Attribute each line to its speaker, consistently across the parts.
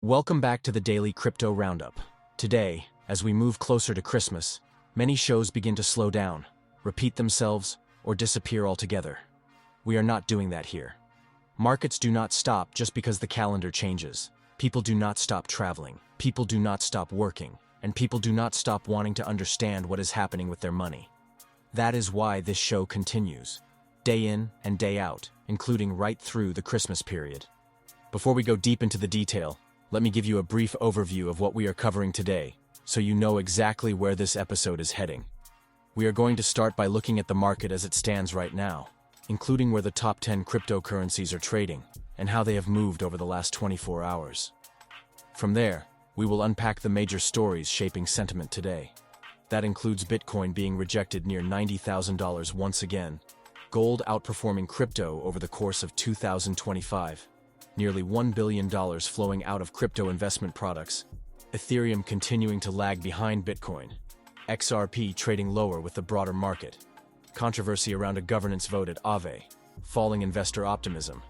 Speaker 1: Welcome back to the Daily Crypto Roundup. Today, as we move closer to Christmas, many shows begin to slow down, repeat themselves, or disappear altogether. We are not doing that here. Markets do not stop just because the calendar changes. People do not stop traveling, people do not stop working, and people do not stop wanting to understand what is happening with their money. That is why this show continues, day in and day out, including right through the Christmas period. Before we go deep into the detail, let me give you a brief overview of what we are covering today, so you know exactly where this episode is heading. We are going to start by looking at the market as it stands right now, including where the top 10 cryptocurrencies are trading, and how they have moved over the last 24 hours. From there, we will unpack the major stories shaping sentiment today. That includes Bitcoin being rejected near $90,000 once again, gold outperforming crypto over the course of 2025, nearly $1 billion flowing out of crypto investment products, Ethereum continuing to lag behind Bitcoin, XRP trading lower with the broader market, controversy around a governance vote at Aave, falling investor optimism,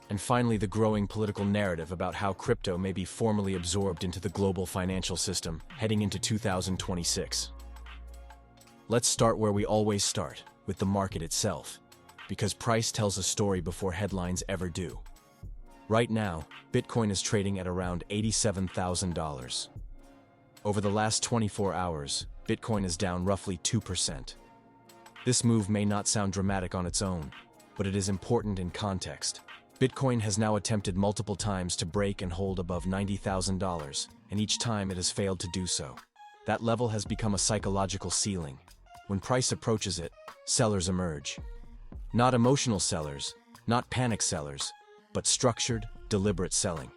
Speaker 1: and finally the growing political narrative about how crypto may be formally absorbed into the global financial system heading into 2026. Let's start where we always start, with the market itself, because price tells a story before headlines ever do. Right now, Bitcoin is trading at around $87,000. Over the last 24 hours, Bitcoin is down roughly 2%. This move may not sound dramatic on its own, but it is important in context. Bitcoin has now attempted multiple times to break and hold above $90,000, and each time it has failed to do so. That level has become a psychological ceiling. When price approaches it, sellers emerge. Not emotional sellers, not panic sellers, but structured, deliberate selling.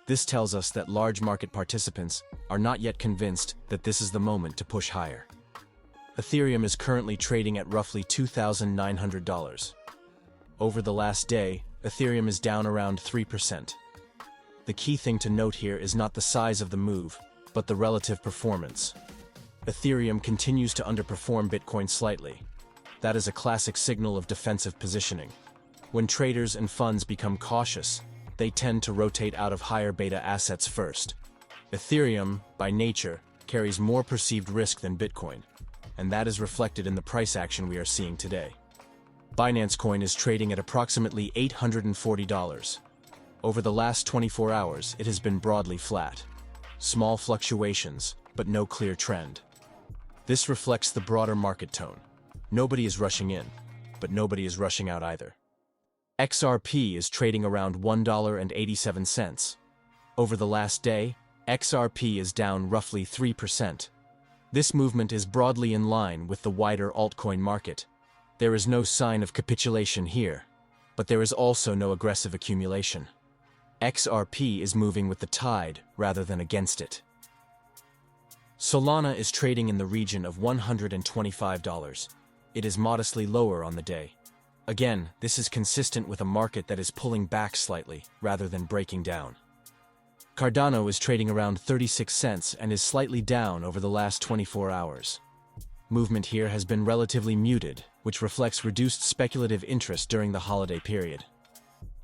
Speaker 1: This tells us that large market participants are not yet convinced that this is the moment to push higher. Ethereum is currently trading at roughly $2,900. Over the last day, Ethereum is down around 3%. The key thing to note here is not the size of the move, but the relative performance. Ethereum continues to underperform Bitcoin slightly. That is a classic signal of defensive positioning. When traders and funds become cautious, they tend to rotate out of higher beta assets first. Ethereum, by nature, carries more perceived risk than Bitcoin, and that is reflected in the price action we are seeing today. Binance Coin is trading at approximately $840. Over the last 24 hours, it has been broadly flat. Small fluctuations, but no clear trend. This reflects the broader market tone. Nobody is rushing in, but nobody is rushing out either. XRP is trading around $1.87. Over the last day, XRP is down roughly 3%. This movement is broadly in line with the wider altcoin market. There is no sign of capitulation here, but there is also no aggressive accumulation. XRP is moving with the tide rather than against it. Solana is trading in the region of $125. It is modestly lower on the day. Again, this is consistent with a market that is pulling back slightly, rather than breaking down. Cardano is trading around 36 cents and is slightly down over the last 24 hours. Movement here has been relatively muted, which reflects reduced speculative interest during the holiday period.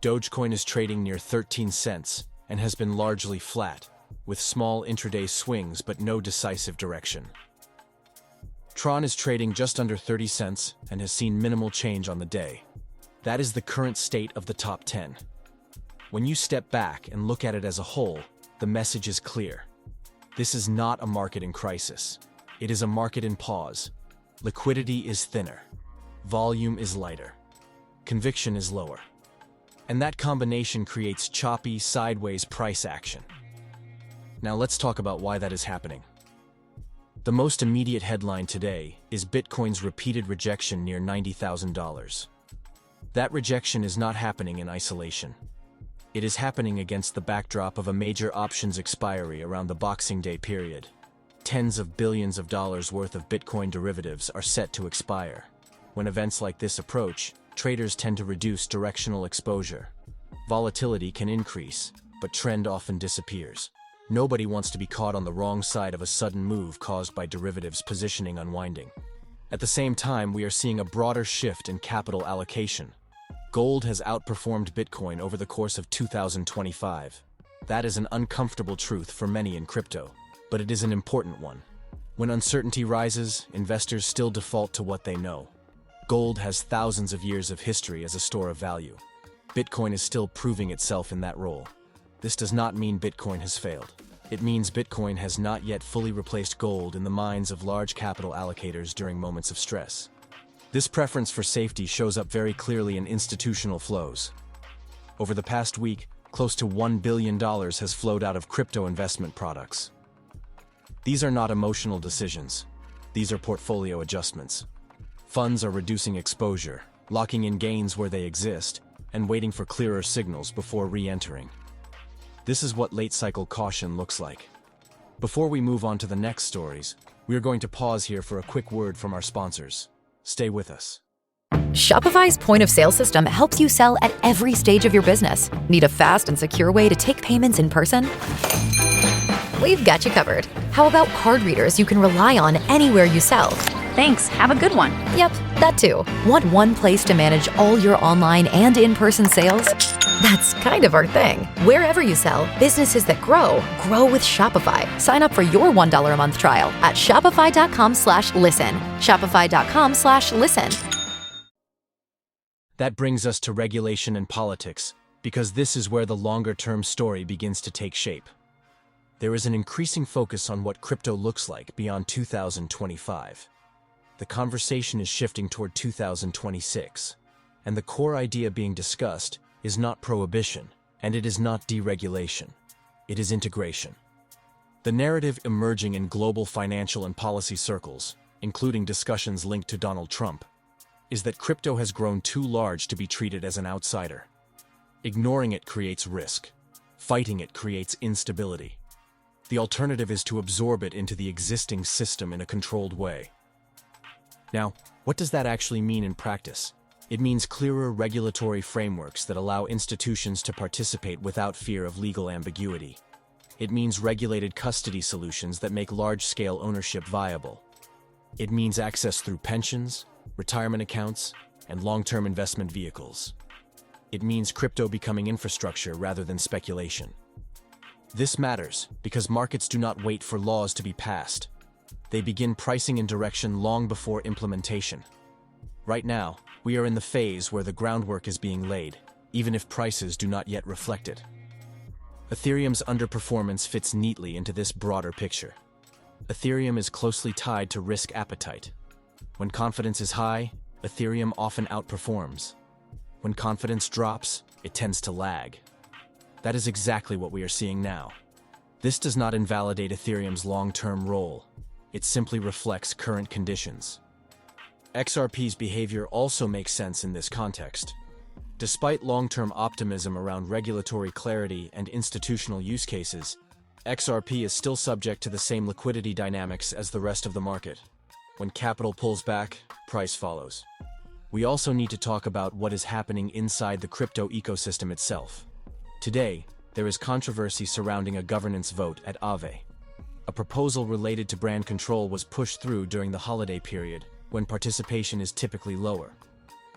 Speaker 1: Dogecoin is trading near 13 cents and has been largely flat, with small intraday swings but no decisive direction. Tron is trading just under 30 cents and has seen minimal change on the day. That is the current state of the top 10. When you step back and look at it as a whole, the message is clear. This is not a market in crisis. It is a market in pause. Liquidity is thinner. Volume is lighter. Conviction is lower. And that combination creates choppy, sideways price action. Now let's talk about why that is happening. The most immediate headline today is Bitcoin's repeated rejection near $90,000. That rejection is not happening in isolation. It is happening against the backdrop of a major options expiry around the Boxing Day period. Tens of billions of dollars worth of Bitcoin derivatives are set to expire. When events like this approach, traders tend to reduce directional exposure. Volatility can increase, but trend often disappears. Nobody wants to be caught on the wrong side of a sudden move caused by derivatives positioning unwinding. At the same time, we are seeing a broader shift in capital allocation. Gold has outperformed Bitcoin over the course of 2025. That is an uncomfortable truth for many in crypto, but it is an important one. When uncertainty rises, investors still default to what they know. Gold has thousands of years of history as a store of value. Bitcoin is still proving itself in that role. This does not mean Bitcoin has failed. It means Bitcoin has not yet fully replaced gold in the minds of large capital allocators during moments of stress. This preference for safety shows up very clearly in institutional flows. Over the past week, close to $1 billion has flowed out of crypto investment products. These are not emotional decisions. These are portfolio adjustments. Funds are reducing exposure, locking in gains where they exist, and waiting for clearer signals before re-entering. This is what late-cycle caution looks like. Before we move on to the next stories, we are going to pause here for a quick word from our sponsors. Stay with us.
Speaker 2: Shopify's point-of-sale system helps you sell at every stage of your business. Need a fast and secure way to take payments in person? We've got you covered. How about card readers you can rely on anywhere you sell?
Speaker 3: Thanks, have a good one.
Speaker 2: Yep, that too. Want one place to manage all your online and in-person sales? That's kind of our thing. Wherever you sell, businesses that grow with Shopify. Sign up for your $1 a month trial at shopify.com/listen. Shopify.com/listen.
Speaker 1: That brings us to regulation and politics, because this is where the longer-term story begins to take shape. There is an increasing focus on what crypto looks like beyond 2025. The conversation is shifting toward 2026, and the core idea being discussed is not prohibition, and it is not deregulation. It is integration. The narrative emerging in global financial and policy circles, including discussions linked to Donald Trump, is that crypto has grown too large to be treated as an outsider. Ignoring it creates risk. Fighting it creates instability. The alternative is to absorb it into the existing system in a controlled way. Now, what does that actually mean in practice? It means clearer regulatory frameworks that allow institutions to participate without fear of legal ambiguity. It means regulated custody solutions that make large-scale ownership viable. It means access through pensions, retirement accounts, and long-term investment vehicles. It means crypto becoming infrastructure rather than speculation. This matters because markets do not wait for laws to be passed. They begin pricing in direction long before implementation. Right now, we are in the phase where the groundwork is being laid, even if prices do not yet reflect it. Ethereum's underperformance fits neatly into this broader picture. Ethereum is closely tied to risk appetite. When confidence is high, Ethereum often outperforms. When confidence drops, it tends to lag. That is exactly what we are seeing now. This does not invalidate Ethereum's long-term role. It simply reflects current conditions. XRP's behavior also makes sense in this context. Despite long-term optimism around regulatory clarity and institutional use cases, XRP is still subject to the same liquidity dynamics as the rest of the market. When capital pulls back, price follows. We also need to talk about what is happening inside the crypto ecosystem itself. Today, there is controversy surrounding a governance vote at Aave. A proposal related to brand control was pushed through during the holiday period, when participation is typically lower.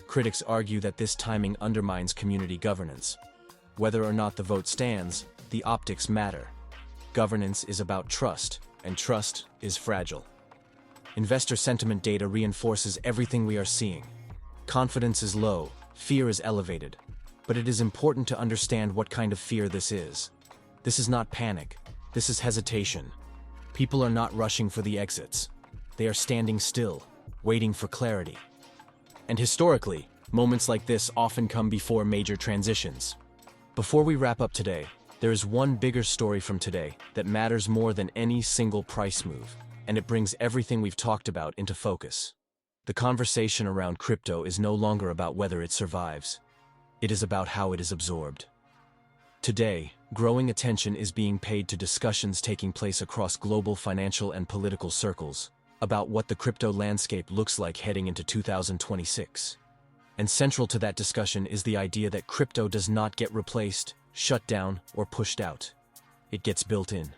Speaker 1: Critics argue that this timing undermines community governance. Whether or not the vote stands, the optics matter. Governance is about trust, and trust is fragile. Investor sentiment data reinforces everything we are seeing. Confidence is low, fear is elevated, but it is important to understand what kind of fear this is. This is not panic, this is hesitation. People are not rushing for the exits. They are standing still, waiting for clarity. And historically, moments like this often come before major transitions. Before we wrap up today, there is one bigger story from today that matters more than any single price move, and it brings everything we've talked about into focus. The conversation around crypto is no longer about whether it survives. It is about how it is absorbed. Today, growing attention is being paid to discussions taking place across global financial and political circles about what the crypto landscape looks like heading into 2026. And central to that discussion is the idea that crypto does not get replaced, shut down, or pushed out. It gets built in.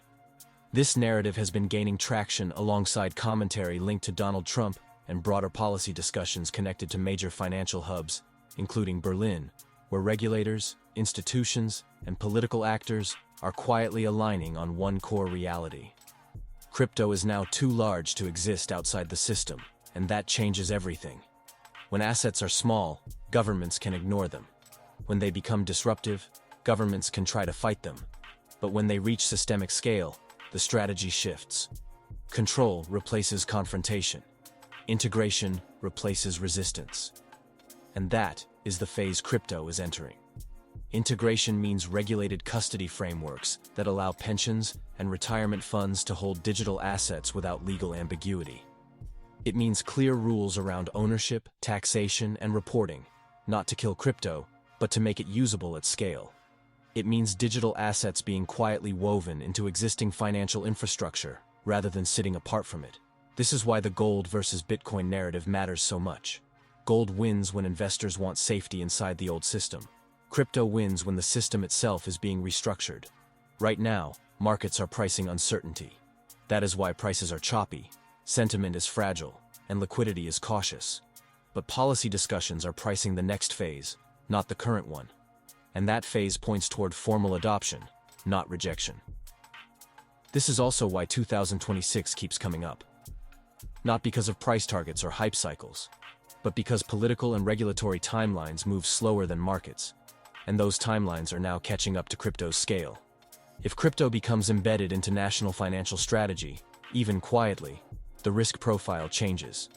Speaker 1: This narrative has been gaining traction alongside commentary linked to Donald Trump and broader policy discussions connected to major financial hubs, including Berlin, where regulators, institutions, and political actors are quietly aligning on one core reality. Crypto is now too large to exist outside the system, and that changes everything. When assets are small, governments can ignore them. When they become disruptive, governments can try to fight them. But when they reach systemic scale, the strategy shifts. Control replaces confrontation. Integration replaces resistance. And that is the phase crypto is entering. Integration means regulated custody frameworks that allow pensions and retirement funds to hold digital assets without legal ambiguity. It means clear rules around ownership, taxation, and reporting, not to kill crypto, but to make it usable at scale. It means digital assets being quietly woven into existing financial infrastructure rather than sitting apart from it. This is why the gold versus Bitcoin narrative matters so much. Gold wins when investors want safety inside the old system. Crypto wins when the system itself is being restructured. Right now, markets are pricing uncertainty. That is why prices are choppy, sentiment is fragile, and liquidity is cautious. But policy discussions are pricing the next phase, not the current one. And that phase points toward formal adoption, not rejection. This is also why 2026 keeps coming up. Not because of price targets or hype cycles, but because political and regulatory timelines move slower than markets, and those timelines are now catching up to crypto's scale. If crypto becomes embedded into national financial strategy, even quietly, the risk profile changes.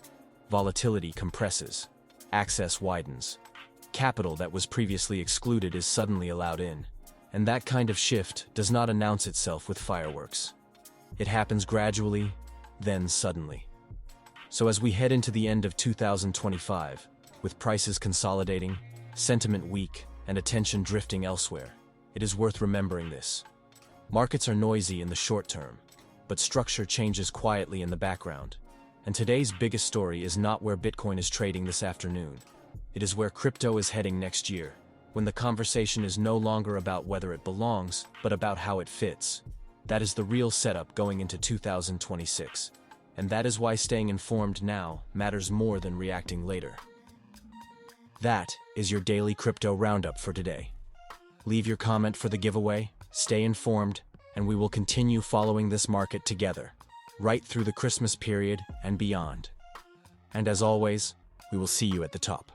Speaker 1: Volatility compresses. Access widens. Capital that was previously excluded is suddenly allowed in. And that kind of shift does not announce itself with fireworks. It happens gradually, then suddenly. So as we head into the end of 2025, with prices consolidating, sentiment weak, and attention drifting elsewhere, it is worth remembering this. Markets are noisy in the short term, but structure changes quietly in the background. And today's biggest story is not where Bitcoin is trading this afternoon. It is where crypto is heading next year, when the conversation is no longer about whether it belongs, but about how it fits. That is the real setup going into 2026. And that is why staying informed now matters more than reacting later. That is your Daily Crypto Roundup for today. Leave your comment for the giveaway, stay informed, and we will continue following this market together, right through the Christmas period and beyond. And as always, we will see you at the top.